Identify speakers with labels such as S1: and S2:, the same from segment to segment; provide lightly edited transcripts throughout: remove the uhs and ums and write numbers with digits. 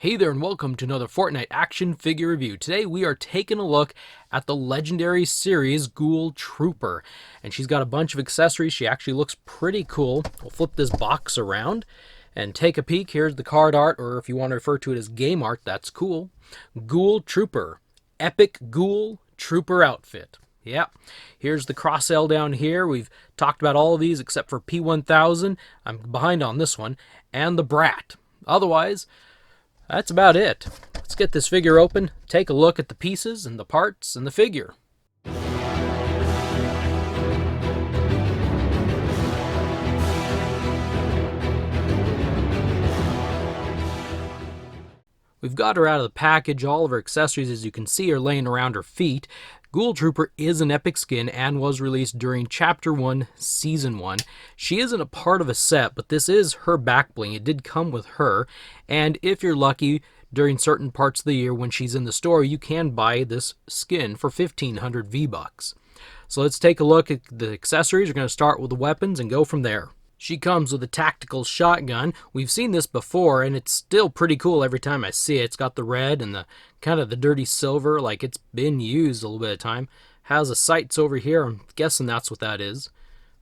S1: Hey there and welcome to another Fortnite action figure review. Today we are taking a look at the Legendary Series Ghoul Trooper. And she's got a bunch of accessories. She actually looks pretty cool. We'll flip this box around and take a peek. Here's the card art, or if you want to refer to it as game art, that's cool. Ghoul Trooper. Epic Ghoul Trooper outfit. Yeah, here's the cross-L down here. We've talked about all of these except for P1000. I'm behind on this one. And the Brat. Otherwise, that's about it. Let's get this figure open, take a look at the pieces and the parts and the figure. We've got her out of the package. All of her accessories, as you can see, are laying around her feet. Ghoul Trooper is an epic skin and was released during Chapter 1, Season 1. She isn't a part of a set, but this is her back bling. It did come with her, and if you're lucky, during certain parts of the year when she's in the store, you can buy this skin for 1,500 V-Bucks. So let's take a look at the accessories. We're going to start with the weapons and go from there. She comes with a tactical shotgun. We've seen this before, and it's still pretty cool every time I see it. It's got the red and the kind of the dirty silver, like it's been used a little bit of time. Has a sights over here. I'm guessing that's what that is.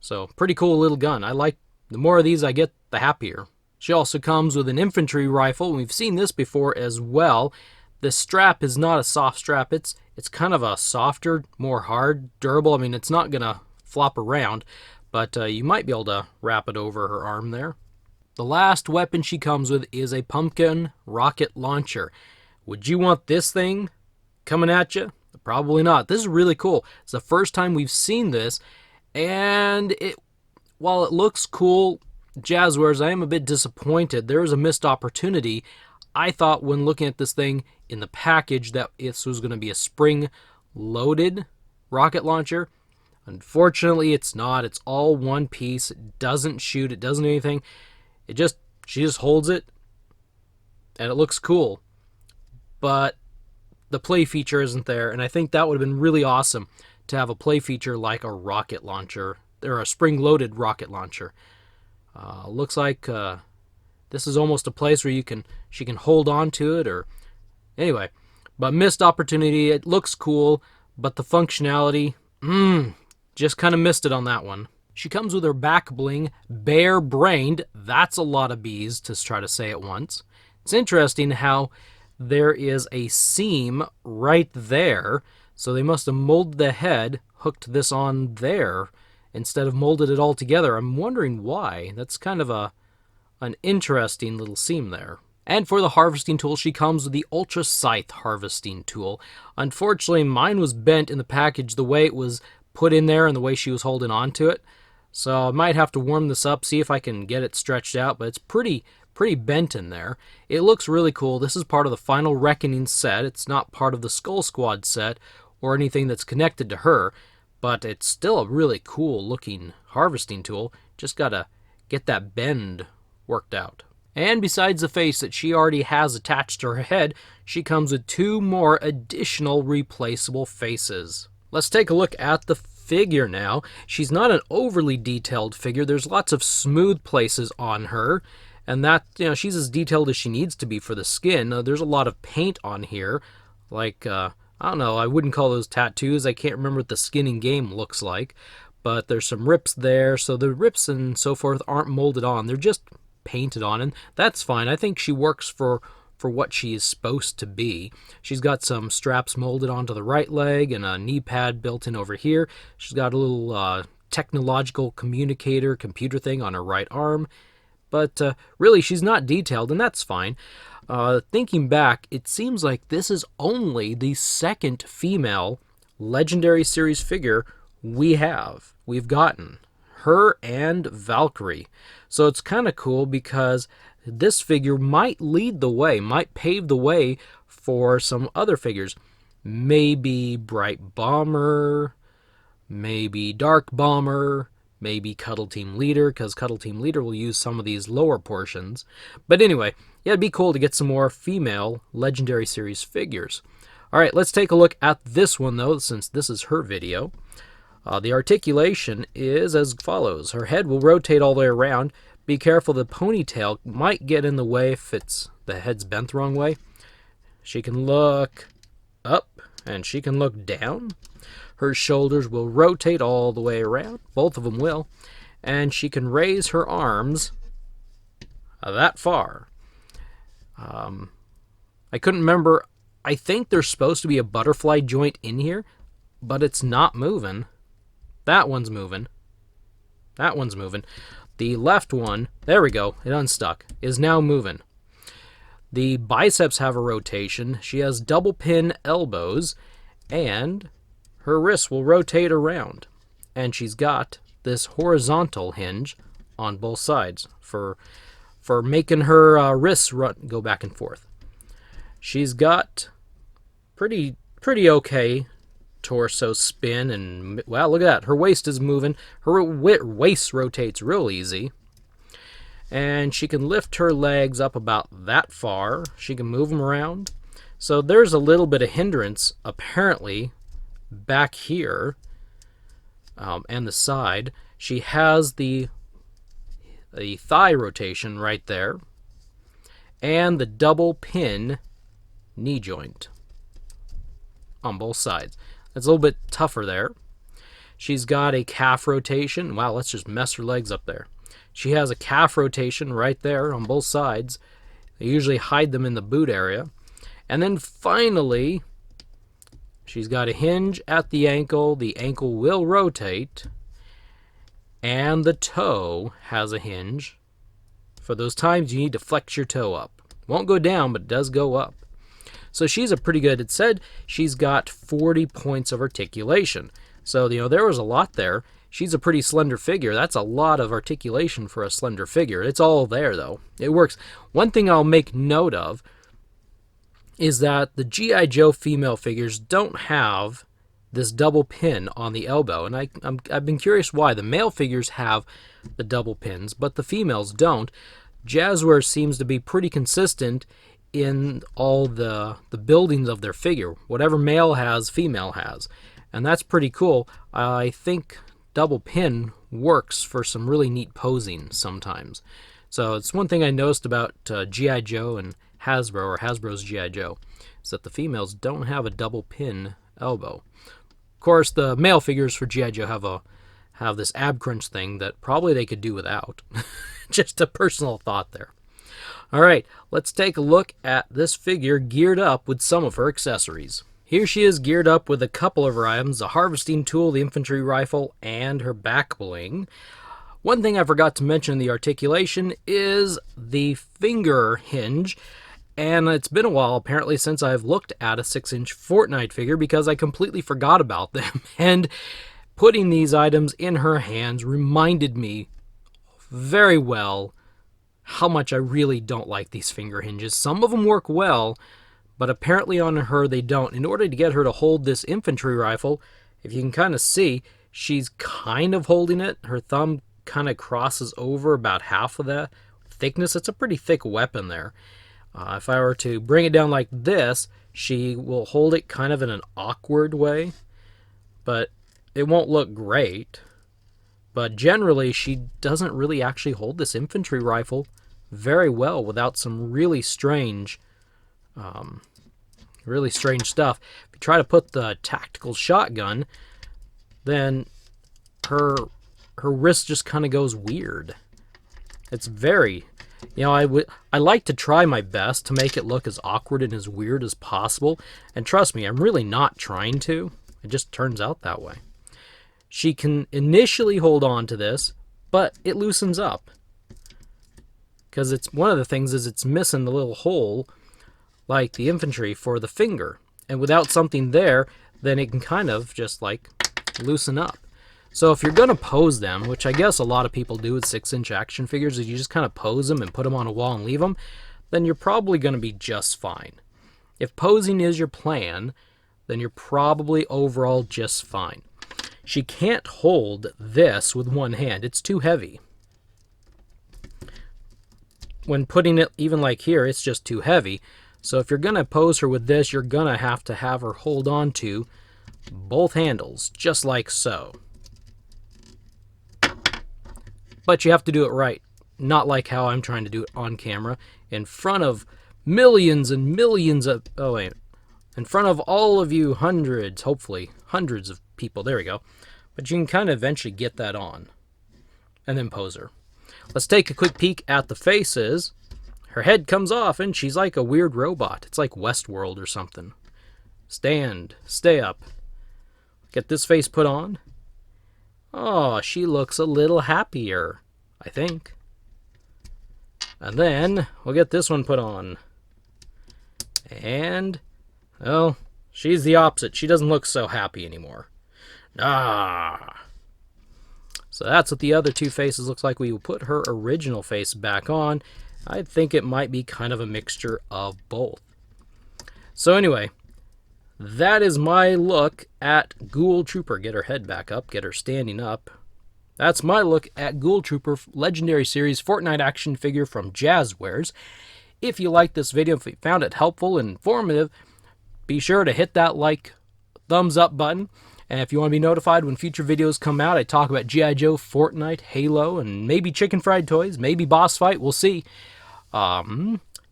S1: So, pretty cool little gun. I like, the more of these I get, the happier. She also comes with an Infantry Rifle. We've seen this before as well. The strap is not a soft strap. It's kind of a softer, more hard, durable. I mean, it's not going to flop around, but you might be able to wrap it over her arm there. The last weapon she comes with is a pumpkin rocket launcher. Would you want this thing coming at you? Probably not. This is really cool. It's the first time we've seen this, and while it looks cool, Jazwares, I am a bit disappointed. There is a missed opportunity. I thought when looking at this thing in the package that this was going to be a spring-loaded rocket launcher. Unfortunately, it's not. It's all one piece. It doesn't shoot. It doesn't do anything. She just holds it, and it looks cool. But the play feature isn't there, and I think that would have been really awesome to have a play feature like a rocket launcher, or a spring-loaded rocket launcher. Looks like this is almost a place where she can hold on to it, or anyway. But missed opportunity. It looks cool, but the functionality, just kind of missed it on that one. She comes with her back bling, bare-brained. That's a lot of B's to try to say at once. It's interesting how there is a seam right there, so they must have molded the head, hooked this on there, instead of molded it all together. I'm wondering why. That's kind of an interesting little seam there. And for the harvesting tool, she comes with the Ultra Scythe harvesting tool. Unfortunately, mine was bent in the package the way it was put in there and the way she was holding on to it. So I might have to warm this up, see if I can get it stretched out, but it's pretty bent in there. It looks really cool. This is part of the Final Reckoning set. It's not part of the Skull Squad set or anything that's connected to her. But it's still a really cool looking harvesting tool. Just gotta get that bend worked out. And besides the face that she already has attached to her head, she comes with 2 more additional replaceable faces. Let's take a look at the figure now. She's not an overly detailed figure. There's lots of smooth places on her. And that, she's as detailed as she needs to be for the skin. There's a lot of paint on here. Like, I don't know, I wouldn't call those tattoos. I can't remember what the skin in game looks like. But there's some rips there, so the rips and so forth aren't molded on. They're just painted on, and that's fine. I think she works for what she is supposed to be. She's got some straps molded onto the right leg and a knee pad built in over here. She's got a little technological computer thing on her right arm. But really, she's not detailed, and that's fine. Thinking back, it seems like this is only the second female Legendary Series figure we've gotten. Her and Valkyrie. So it's kind of cool because this figure might lead the way, might pave the way for some other figures. Maybe Bright Bomber, maybe Dark Bomber, maybe Cuddle Team Leader, because Cuddle Team Leader will use some of these lower portions. But anyway, yeah, it'd be cool to get some more female Legendary Series figures. Alright, let's take a look at this one, though, since this is her video. The articulation is as follows. Her head will rotate all the way around. Be careful, the ponytail might get in the way if it's the head's bent the wrong way. She can look up and she can look down. Her shoulders will rotate all the way around. Both of them will. And she can raise her arms that far. I couldn't remember. I think there's supposed to be a butterfly joint in here, but it's not moving. That one's moving. That one's moving. The left one, there we go, it unstuck, is now moving. The biceps have a rotation. She has double pin elbows, and her wrists will rotate around. And she's got this horizontal hinge on both sides for making her wrists go back and forth. She's got pretty okay torso spin, and wow, look at that. Her waist is moving. Her waist rotates real easy. And she can lift her legs up about that far. She can move them around. So there's a little bit of hindrance, apparently, back here and the side. She has the thigh rotation right there and the double pin knee joint on both sides. It's a little bit tougher there. She's got a calf rotation. Wow, let's just mess her legs up there. She has a calf rotation right there on both sides. They usually hide them in the boot area. And then finally, she's got a hinge at the ankle. The ankle will rotate. And the toe has a hinge. For those times you need to flex your toe up. Won't go down, but it does go up. So she's a pretty good, it said she's got 40 points of articulation. So, there was a lot there. She's a pretty slender figure. That's a lot of articulation for a slender figure. It's all there, though. It works. One thing I'll make note of is that the G.I. Joe female figures don't have this double pin on the elbow. And I've been curious why. The male figures have the double pins, but the females don't. Jazwares seems to be pretty consistent in all the buildings of their figure. Whatever male has, female has. And that's pretty cool. I think double pin works for some really neat posing sometimes. So it's one thing I noticed about G.I. Joe and Hasbro, or Hasbro's G.I. Joe, is that the females don't have a double pin elbow. Of course, the male figures for G.I. Joe have this ab crunch thing that probably they could do without. Just a personal thought there. All right, let's take a look at this figure geared up with some of her accessories. Here she is geared up with a couple of her items, the harvesting tool, the infantry rifle, and her back bling. One thing I forgot to mention in the articulation is the finger hinge, and it's been a while apparently since I've looked at a 6-inch Fortnite figure because I completely forgot about them, and putting these items in her hands reminded me very well how much I really don't like these finger hinges. Some of them work well, but apparently on her they don't. In order to get her to hold this infantry rifle, if you can kind of see, she's kind of holding it. Her thumb kind of crosses over about half of the thickness. It's a pretty thick weapon there. If I were to bring it down like this, she will hold it kind of in an awkward way, but it won't look great. But generally, she doesn't really actually hold this infantry rifle very well without some really strange stuff. If you try to put the tactical shotgun, then her wrist just kind of goes weird. It's very, I like to try my best to make it look as awkward and as weird as possible. And trust me, I'm really not trying to. It just turns out that way. She can initially hold on to this, but it loosens up. Because it's one of the things is it's missing the little hole, like the infantry, for the finger. And without something there, then it can kind of just like loosen up. So if you're going to pose them, which I guess a lot of people do with 6-inch action figures, is you just kind of pose them and put them on a wall and leave them, then you're probably going to be just fine. If posing is your plan, then you're probably overall just fine. She can't hold this with one hand. It's too heavy. When putting it even like here, it's just too heavy. So if you're going to pose her with this, you're going to have her hold on to both handles, just like so. But you have to do it right, not like how I'm trying to do it on camera, in front of millions and millions of, oh wait, in front of all of you, hundreds, hopefully, hundreds of people. There we go. But you can kind of eventually get that on. And then pose her. Let's take a quick peek at the faces. Her head comes off and she's like a weird robot. It's like Westworld or something. Stand. Stay up. Get this face put on. Oh, she looks a little happier, I think. And then we'll get this one put on. And, well, she's the opposite. She doesn't look so happy anymore. Ah. So that's what the other two faces looks like. We will put her original face back on. I think it might be kind of a mixture of both. So anyway, that is my look at Ghoul Trooper. Get her head back up, get her standing up. That's my look at Ghoul Trooper Legendary Series Fortnite action figure from Jazwares. If you liked this video, if you found it helpful and informative, be sure to hit that like, thumbs up button. And if you want to be notified when future videos come out, I talk about G.I. Joe, Fortnite, Halo, and maybe chicken fried toys, maybe boss fight, we'll see.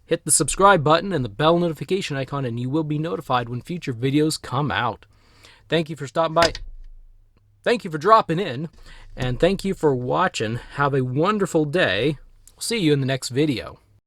S1: Hit the subscribe button and the bell notification icon, and you will be notified when future videos come out. Thank you for stopping by. Thank you for dropping in. And thank you for watching. Have a wonderful day. We'll see you in the next video.